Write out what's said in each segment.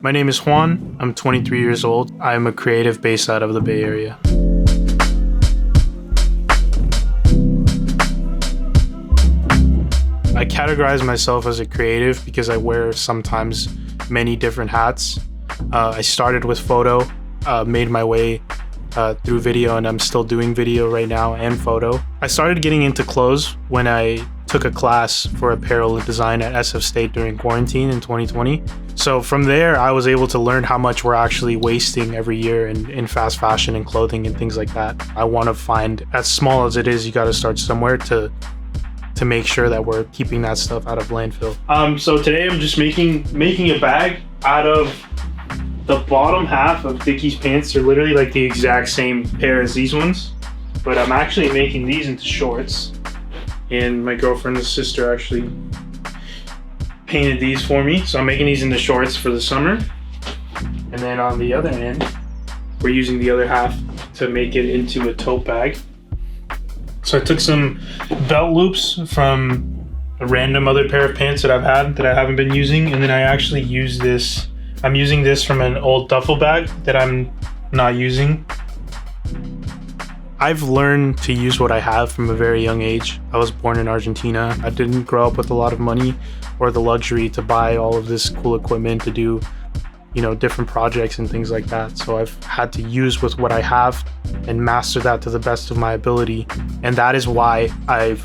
My name is Juan. I'm 23 years old. I am a creative based out of the Bay Area. I categorize myself as a creative because I wear sometimes many different hats. I started with photo, made my way through video, and I'm still doing video right now and photo. I started getting into clothes when I took a class for apparel design at SF State during quarantine in 2020. So from there, I was able to learn how much we're actually wasting every year in fast fashion and clothing and things like that. I want to find, as small as it is, you got to start somewhere to make sure that we're keeping that stuff out of landfill. So today I'm just making a bag out of the bottom half of Dickies pants. They're literally like the exact same pair as these ones, but I'm actually making these into shorts. And my girlfriend's sister actually painted these for me. So I'm making these into shorts for the summer. And then on the other end, we're using the other half to make it into a tote bag. So I took some belt loops from a random other pair of pants that I've had that I haven't been using. And then I actually use this. I'm using this from an old duffel bag that I'm not using. I've learned to use what I have from a very young age. I was born in Argentina. I didn't grow up with a lot of money or the luxury to buy all of this cool equipment to do, different projects and things like that. So I've had to use with what I have and master that to the best of my ability. And that is why I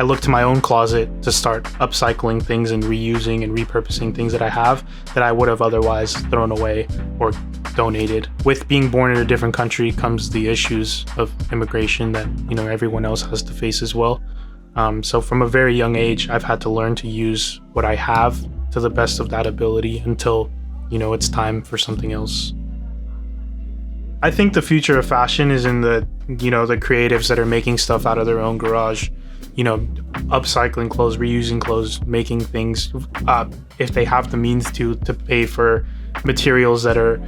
looked to my own closet to start upcycling things and reusing and repurposing things that I have that I would have otherwise thrown away or donated. With being born in a different country comes the issues of immigration that everyone else has to face as well. So from a very young age, I've had to learn to use what I have to the best of that ability until it's time for something else. I think the future of fashion is in the creatives that are making stuff out of their own garage, upcycling clothes, reusing clothes, making things if they have the means to pay for materials that are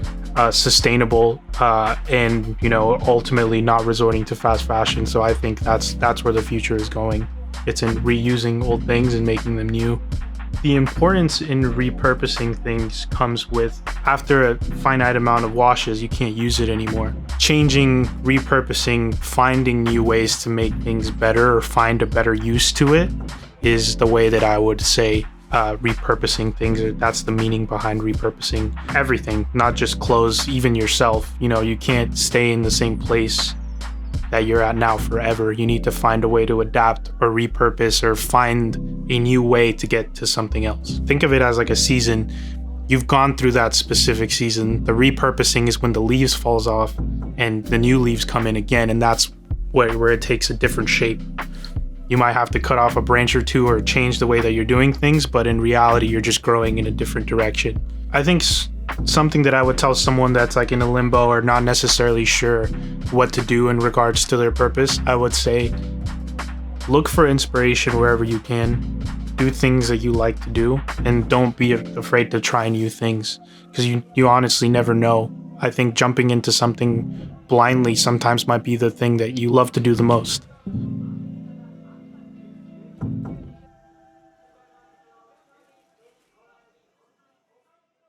sustainable and ultimately not resorting to fast fashion. So I think that's where the future is going. It's in reusing old things and making them new. The importance in repurposing things comes with, after a finite amount of washes, you can't use it anymore. Changing, repurposing, finding new ways to make things better or find a better use to it is the way that I would say repurposing things. That's the meaning behind repurposing everything, not just clothes, even yourself. You can't stay in the same place that you're at now forever. You need to find a way to adapt or repurpose or find a new way to get to something else. Think of it as like a season. You've gone through that specific season. The repurposing is when the leaves falls off and the new leaves come in again, and that's where it takes a different shape. You might have to cut off a branch or two or change the way that you're doing things, but in reality, you're just growing in a different direction. I think something that I would tell someone that's like in a limbo or not necessarily sure what to do in regards to their purpose, I would say look for inspiration wherever you can. Do things that you like to do, and don't be afraid to try new things, because you honestly never know. I think jumping into something blindly sometimes might be the thing that you love to do the most.